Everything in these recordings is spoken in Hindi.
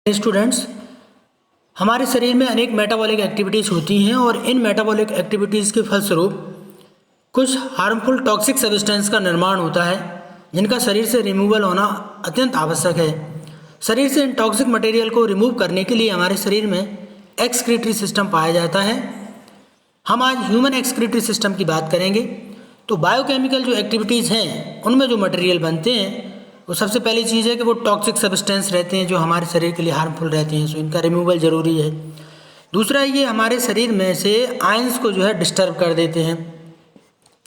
स्टूडेंट्स, हमारे शरीर में अनेक मेटाबॉलिक एक्टिविटीज़ होती हैं और इन मेटाबॉलिक एक्टिविटीज़ के फलस्वरूप कुछ हार्मफुल टॉक्सिक सब्सटेंस का निर्माण होता है जिनका शरीर से रिमूवल होना अत्यंत आवश्यक है। शरीर से इन टॉक्सिक मटेरियल को रिमूव करने के लिए हमारे शरीर में एक्सक्रीटरी सिस्टम पाया जाता है। हम आज ह्यूमन एक्सक्रीटरी सिस्टम की बात करेंगे। तो बायोकेमिकल जो एक्टिविटीज़ हैं उनमें जो मटेरियल बनते हैं वो सबसे पहली चीज़ है कि वो टॉक्सिक सब्सटेंस रहते हैं जो हमारे शरीर के लिए हार्मफुल रहते हैं, सो इनका रिमूवल ज़रूरी है। दूसरा, ये हमारे शरीर में से आयंस को जो है डिस्टर्ब कर देते हैं,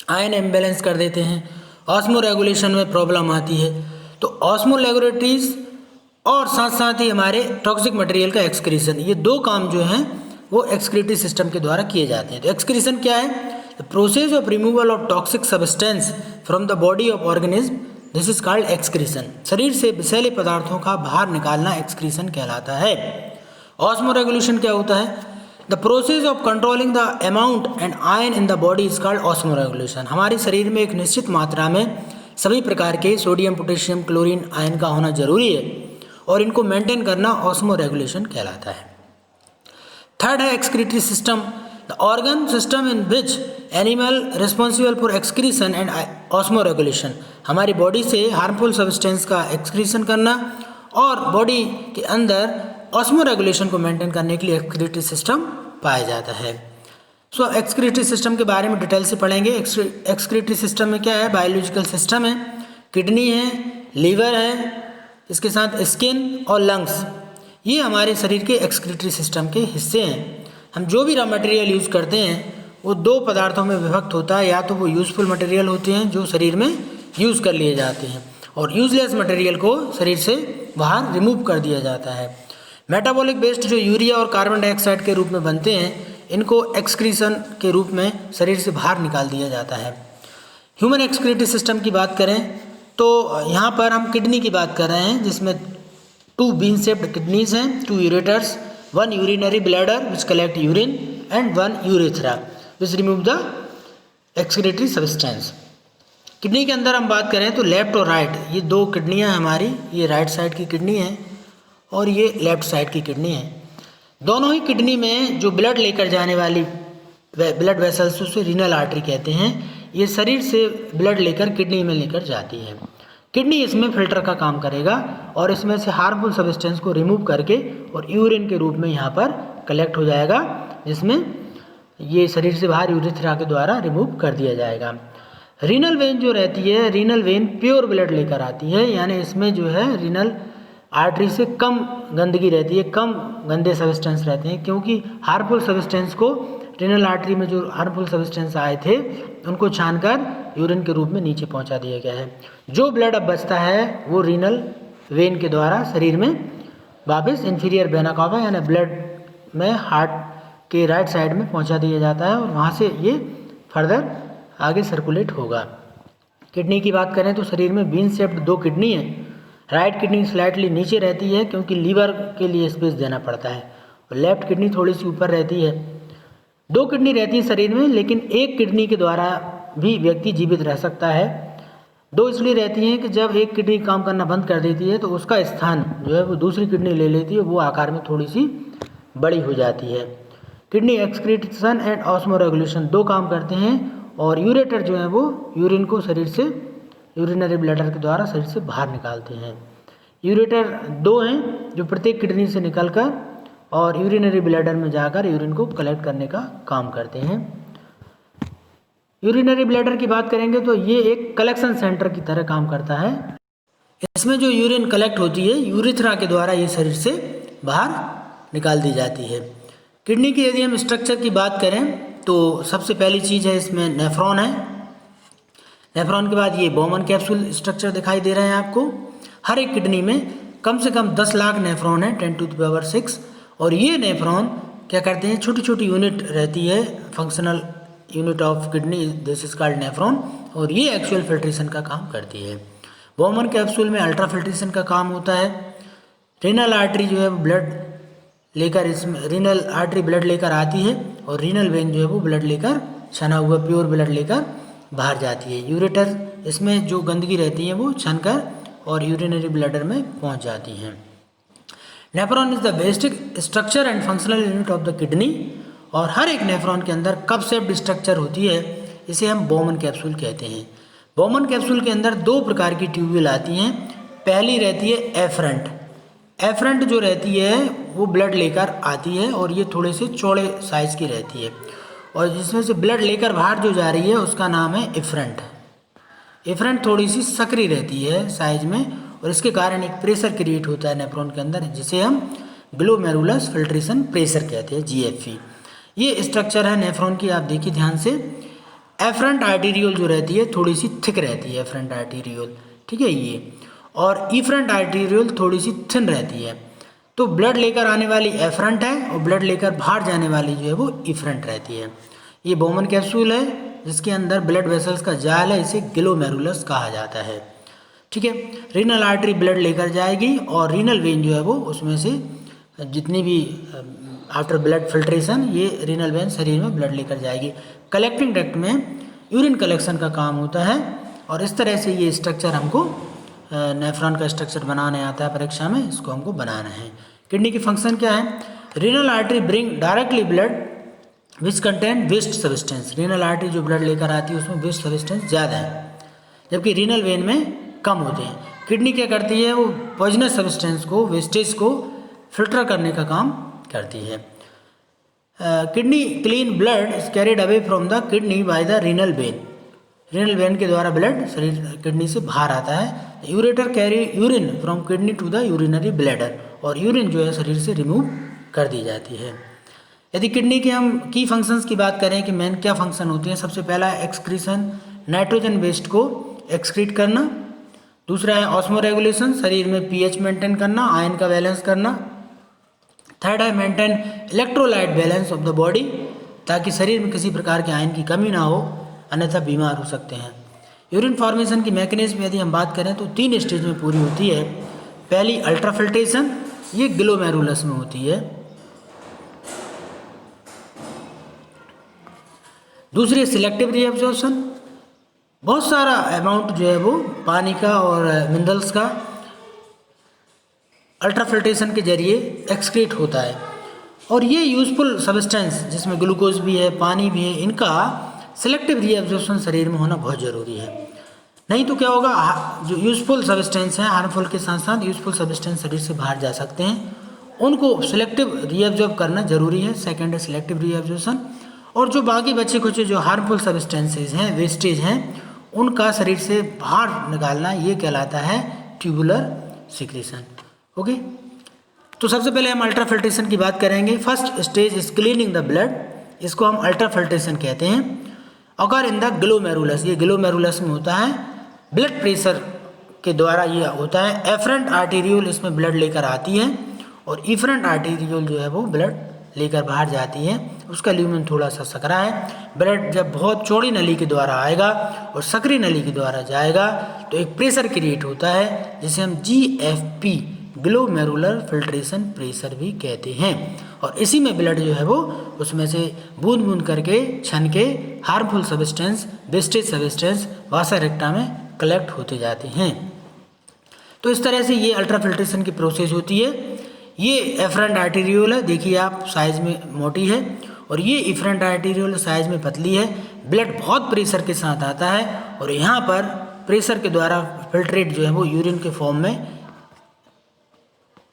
आयन इम्बैलेंस कर देते हैं, ऑस्मो रेगुलेशन में प्रॉब्लम आती है। तो ऑस्मो रेगुलेटरीज और साथ साथ ही हमारे टॉक्सिक मटेरियल का एक्सक्रीशन, ये दो काम जो हैं वो एक्सक्रीटरी सिस्टम के द्वारा किए जाते हैं। तो एक्सक्रीशन क्या है? The process of removal of toxic substance from the body of organism, this is called excretion. शरीर से विषैले पदार्थों का बाहर निकालना एक्सक्रीशन कहलाता है। ऑस्मो रेगुलेशन क्या होता है? The process of controlling the amount and ion in the body is called osmo regulation. हमारे शरीर में एक निश्चित मात्रा में सभी प्रकार के सोडियम, पोटेशियम, क्लोरीन आयन का होना जरूरी है और इनको मेंटेन करना ऑस्मो रेगुलेशन कहलाता है। थर्ड है excretory system, the organ system in which animal responsible for excretion and osmo regulation. हमारी बॉडी से हार्मफुल सब्सटेंस का एक्सक्रीशन करना और बॉडी के अंदर ऑस्मो रेगुलेशन को मेंटेन करने के लिए एक्सक्रीटरी सिस्टम पाया जाता है। सो एक्सक्रीटरी सिस्टम के बारे में डिटेल से पढ़ेंगे। एक्सक्रीटरी सिस्टम में क्या है? बायोलॉजिकल सिस्टम है, किडनी है, लीवर है, इसके साथ स्किन और लंग्स, ये हमारे शरीर के एक्सक्रीटरी सिस्टम के हिस्से हैं। हम जो भी रॉ मटेरियल यूज़ करते हैं वो दो पदार्थों में विभक्त होता है, या तो वो यूज़फुल मटेरियल होते हैं जो शरीर में यूज़ कर लिए जाते हैं और यूजलेस मटेरियल को शरीर से बाहर रिमूव कर दिया जाता है। मेटाबॉलिक वेस्ट जो यूरिया और कार्बन डाइऑक्साइड के रूप में बनते हैं, इनको एक्सक्रीशन के रूप में शरीर से बाहर निकाल दिया जाता है। ह्यूमन एक्सक्रीटरी सिस्टम की बात करें तो यहाँ पर हम किडनी की बात कर रहे हैं, जिसमें 2 बीन शेप्ड किडनीज हैं, 2 ureters, 1 urinary bladder which collect urine and 1 urethra which remove the excretory substance. Kidney के अंदर हम बात करें तो लेफ्ट और राइट, ये 2 किडनियाँ हमारी, ये राइट साइड की किडनी है और ये लेफ्ट साइड की किडनी है। दोनों ही किडनी में जो ब्लड लेकर जाने वाली ब्लड वेसल्स, उसे रीनल आर्टरी कहते हैं। ये शरीर से ब्लड लेकर किडनी में लेकर जाती है। किडनी इसमें फिल्टर का काम करेगा और इसमें से हार्मफुल सब्सटेंस को रिमूव करके और यूरिन के रूप में यहाँ पर कलेक्ट हो जाएगा, जिसमें ये शरीर से बाहर यूरेथ्रा के द्वारा रिमूव कर दिया जाएगा। रीनल वेन जो रहती है, रीनल वेन प्योर ब्लड लेकर आती है, यानी इसमें जो है रीनल आर्टरी से कम गंदगी रहती है, कम गंदे सब्सटेंस रहते हैं, क्योंकि हार्मफुल सब्सटेंस को रीनल आर्टरी में जो हार्मफुल सब्सटेंस आए थे उनको छानकर यूरिन के रूप में नीचे पहुंचा दिया गया है। जो ब्लड अब बचता है वो रीनल वेन के द्वारा शरीर में वापस इंफीरियर वेना कावा यानी ब्लड में हार्ट के राइट साइड में पहुंचा दिया जाता है और वहाँ से ये फर्दर आगे सर्कुलेट होगा। किडनी की बात करें तो शरीर में बीन शेप्ड 2 किडनी है। राइट किडनी स्लाइटली नीचे रहती है क्योंकि लीवर के लिए स्पेस देना पड़ता है, और लेफ्ट किडनी थोड़ी सी ऊपर रहती है। 2 किडनी रहती है शरीर में, लेकिन एक किडनी के द्वारा भी व्यक्ति जीवित रह सकता है। 2 इसलिए रहती हैं कि जब एक किडनी काम करना बंद कर देती है तो उसका स्थान जो है वो दूसरी किडनी ले लेती है, वो आकार में थोड़ी सी बड़ी हो जाती है। Kidney excretion and osmo regulation 2 काम करते हैं, और यूरेटर जो है वो यूरिन को शरीर से यूरिनरी ब्लैडर के द्वारा शरीर से बाहर निकालते हैं। यूरेटर 2 हैं जो प्रत्येक किडनी से निकलकर और यूरिनरी ब्लैडर में जाकर यूरिन को कलेक्ट करने का काम करते हैं। यूरिनरी ब्लैडर की बात करेंगे तो ये एक कलेक्शन सेंटर की तरह काम करता है। इसमें जो यूरिन कलेक्ट होती है यूरेथ्रा के द्वारा ये शरीर से बाहर निकाल दी जाती है। किडनी की यदि हम स्ट्रक्चर की बात करें तो सबसे पहली चीज़ है इसमें नेफ्रॉन है। नेफ्रॉन के बाद ये बोमन कैप्सूल स्ट्रक्चर दिखाई दे रहे हैं आपको। हर एक किडनी में कम से कम 10 लाख नेफ्रॉन है, 10 to the power 6, और ये नेफ्रॉन क्या करते हैं, छोटी छोटी यूनिट रहती है, functional unit of kidney, this is called nephron, और ये एक्चुअल फिल्ट्रेशन का काम करती है। बोमन कैप्सूल में अल्ट्रा फिल्ट्रेशन का काम होता है। रीनल आर्टरी जो है वो ब्लड लेकर, इसमें रीनल आर्टरी ब्लड लेकर आती है और रीनल वेन जो है वो ब्लड लेकर, छना हुआ प्योर ब्लड लेकर बाहर जाती है। यूरेटर, इसमें जो गंदगी रहती है वो छनकर और यूरिनरी ब्लैडर में पहुंच जाती हैं। Nephron is the basic structure and functional unit of the kidney, और हर एक नेफ्रॉन के अंदर कप शेप्ड स्ट्रक्चर होती है, इसे हम बोमन कैप्सूल कहते हैं। बोमन कैप्सूल के अंदर दो प्रकार की ट्यूब्यूल आती हैं। पहली रहती है एफरंट। एफरंट जो रहती है वो ब्लड लेकर आती है और ये थोड़े से चौड़े साइज की रहती है, और जिसमें से ब्लड लेकर बाहर जो जा रही है उसका नाम है इफरंट। इफरंट थोड़ी सी सकरी रहती है साइज में, और इसके कारण एक प्रेशर क्रिएट होता है नेफ्रॉन के अंदर, जिसे हम ग्लोमेरुलस फिल्ट्रेशन प्रेशर कहते हैं, जीएफपी। ये स्ट्रक्चर है नेफ्रॉन की, आप देखिए ध्यान से। एफरंट आर्टीरियोल जो रहती है थोड़ी सी थिक रहती है, एफरंट आर्टीरियोल, ठीक है ये, और इफरंट आर्टीरियोल थोड़ी सी थिन रहती है। तो ब्लड लेकर आने वाली एफरंट है और ब्लड लेकर बाहर जाने वाली जो है वो इफरंट रहती है। ये बोमन कैप्सूल है जिसके अंदर ब्लड वेसल्स का जाल है, इसे ग्लोमेरुलस कहा जाता है, ठीक है। रीनल आर्टरी ब्लड लेकर जाएगी और रीनल वेन जो है वो उसमें से जितनी भी आफ्टर ब्लड फिल्ट्रेशन ये रीनल वेन शरीर में ब्लड लेकर जाएगी। कलेक्टिंग डक्ट में यूरिन कलेक्शन का काम होता है, और इस तरह से ये स्ट्रक्चर हमको नेफ्रॉन का स्ट्रक्चर बनाने आता है परीक्षा में, इसको हमको बनाना है। किडनी की फंक्शन क्या है? Renal artery bring directly blood which contain waste substance. Renal artery जो ब्लड लेकर आती है उसमें वेस्ट सब्सटेंस ज़्यादा है, जबकि रीनल वेन में कम होते हैं। किडनी क्या करती है? वो पॉइजनस सब्सटेंस को, वेस्टेज को फिल्टर करने का काम करती है। Kidney clean blood is carried away from the kidney by the renal vein. Renal vein के द्वारा ब्लड शरीर किडनी से बाहर आता है। Ureter carry urine from kidney to the urinary bladder, और यूरिन जो है शरीर से रिमूव कर दी जाती है। यदि किडनी के हम की फंक्शंस की बात करें कि मेन क्या फंक्शन होती हैं, सबसे पहला है एक्सक्रीशन, नाइट्रोजन वेस्ट को एक्सक्रीट करना। दूसरा है ऑस्मो रेगुलेशन, शरीर में पीएच मेंटेन करना, आयन का बैलेंस करना। थर्ड है maintain electrolyte balance of the body, ताकि शरीर में किसी प्रकार के आयन की कमी ना हो, अन्यथा बीमार हो सकते हैं। यूरिन फॉर्मेशन की मैकेनिज्म यदि हम बात करें तो 3 स्टेज में पूरी होती है। पहली अल्ट्राफिल्ट्रेशन, ये ग्लोमेरुलस में होती है। दूसरी सिलेक्टिव रीअब्जॉर्प्शन, बहुत सारा अमाउंट जो है वो पानी का और मिनरल्स का अल्ट्राफिल्ट्रेशन के जरिए एक्सक्रीट होता है, और ये यूजफुल सब्सटेंस जिसमें ग्लूकोज भी है, पानी भी है, इनका सिलेक्टिव रीअब्जॉर्प्शन शरीर में होना बहुत ज़रूरी है। नहीं तो क्या होगा, जो यूजफुल सब्सटेंस हैं, हार्मफुल के साथ साथ यूजफुल सब्सटेंस शरीर से बाहर जा सकते हैं, उनको सिलेक्टिव रीअब्जॉर्ब करना जरूरी है। सेकेंड है सिलेक्टिव रीअब्जॉर्प्शन, और जो बाकी बचे कुछ जो हार्मफुल सब्सटेंसेज हैं, वेस्टेज हैं, उनका शरीर से बाहर निकालना, ये कहलाता है ट्यूबुलर सिक्रीशन। ओके, तो सबसे पहले हम अल्ट्राफिल्ट्रेशन की बात करेंगे। First stage is cleaning the blood, इसको हम अल्ट्राफिल्ट्रेशन कहते हैं। अगर इन द ग्लोमेरुलस, ये ग्लोमेरुलस में होता है, ब्लड प्रेशर के द्वारा ये होता है। एफरंट आर्टीरियोल इसमें ब्लड लेकर आती है, और इफरंट आर्टीरियोल जो है वो ब्लड लेकर बाहर जाती है। उसका ल्यूमेन थोड़ा सा सकरा है। ब्लड जब बहुत चौड़ी नली के द्वारा आएगा और सकरी नली के द्वारा जाएगा तो एक प्रेशर क्रिएट होता है, जिसे हम GFP ग्लोमेरुलर फिल्ट्रेशन प्रेशर भी कहते हैं, और इसी में ब्लड जो है वो उसमें से बूंद बूंद करके छन के हार्मफुल सब्सटेंस, वेस्टेज सब्सटेंस वासा रेक्टा में कलेक्ट होते जाते हैं। तो इस तरह से ये अल्ट्राफिल्ट्रेशन की प्रोसेस होती है। ये एफरंट आर्टीरियोल है, देखिए आप, साइज में मोटी है, और ये इफरंट आर्टीरियोल साइज में पतली है। ब्लड बहुत प्रेशर के साथ आता है, और यहाँ पर प्रेशर के द्वारा फिल्ट्रेट जो है वो यूरिन के फॉर्म में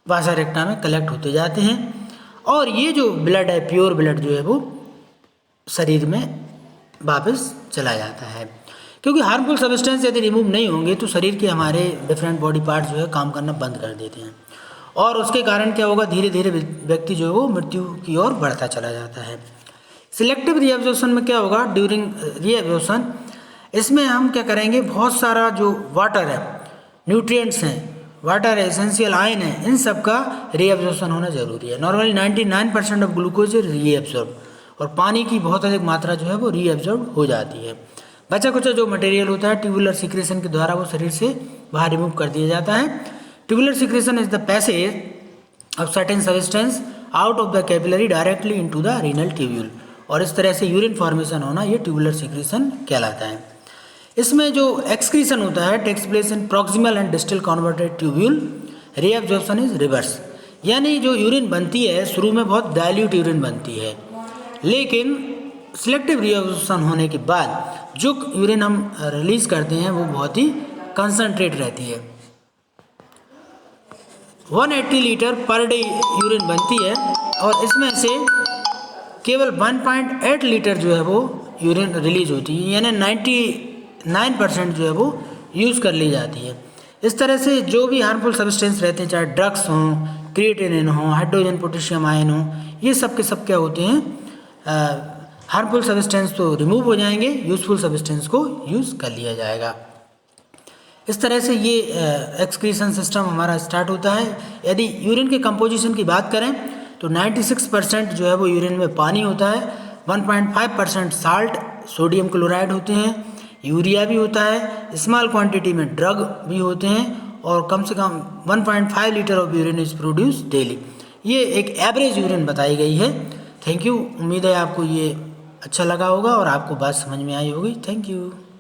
वासा रेक्टा में कलेक्ट होते जाते हैं, और ये जो ब्लड है, प्योर ब्लड जो है वो शरीर में वापस चला जाता है। क्योंकि हार्मफुल सब्सटेंस यदि रिमूव नहीं होंगे तो शरीर के हमारे डिफरेंट बॉडी पार्ट जो है काम करना बंद कर देते हैं, और उसके कारण क्या होगा, धीरे धीरे व्यक्ति जो है वो मृत्यु की ओर बढ़ता चला जाता है। सिलेक्टिव रीअब्जॉर्प्शन में क्या होगा, ड्यूरिंग रीअब्जॉर्प्शन इसमें हम क्या करेंगे, बहुत सारा जो वाटर है, न्यूट्रिएंट्स हैं, वाटर है, एसेंशियल आयन है, इन सब का रीअब्जॉर्प्शन होना जरूरी है। नॉर्मली 99% ऑफ ग्लूकोज रीअब्जॉर्ब, और पानी की बहुत अधिक मात्रा जो है वो रीअब्जॉर्ब हो जाती है। बचा कुचा जो मटेरियल होता है ट्यूबुलर सिक्रेशन के द्वारा वो शरीर से बाहर रिमूव कर दिया जाता है। Tubular secretion is the passage of certain substance out of the capillary directly into the renal tubule, और इस तरह से यूरिन फॉर्मेशन होना ये ट्यूबुलर सिक्रेशन कहलाता है। इसमें जो एक्सक्रीशन होता है takes place in proximal and distal convoluted tubule. Reabsorption is reverse, यानी जो यूरिन बनती है शुरू में बहुत डाइल्यूट यूरिन बनती है, लेकिन सिलेक्टिव रिएब्जॉर्प्शन होने के बाद जो यूरिन हम रिलीज़ करते हैं वो बहुत ही कंसनट्रेट रहती है। 180 लीटर पर डे यूरिन बनती है और इसमें से केवल 1.8 लीटर जो है वो यूरिन रिलीज होती है, यानी 99% जो है वो यूज़ कर ली जाती है। इस तरह से जो भी हार्मफुल सब्सटेंस रहते हैं, चाहे ड्रग्स हों, क्रिएटिनिन हो, हाइड्रोजन पोटेशियम आयन हो, ये सब के सब क्या होते हैं, हार्मफुल सब्सटेंस तो रिमूव हो जाएंगे, यूज़फुल सब्सटेंस को यूज़ कर लिया जाएगा। इस तरह से ये एक्सक्रीशन सिस्टम हमारा स्टार्ट होता है। यदि यूरिन के कंपोजिशन की बात करें तो 96% जो है वो यूरिन में पानी होता है, 1.5% साल्ट सोडियम क्लोराइड होते हैं, यूरिया भी होता है, स्मॉल क्वांटिटी में ड्रग भी होते हैं और कम से कम 1.5 litre of urine is produce daily. ये एक एवरेज यूरिन बताई गई है। Thank you. उम्मीद है आपको ये अच्छा लगा होगा और आपको बात समझ में आई होगी। Thank you.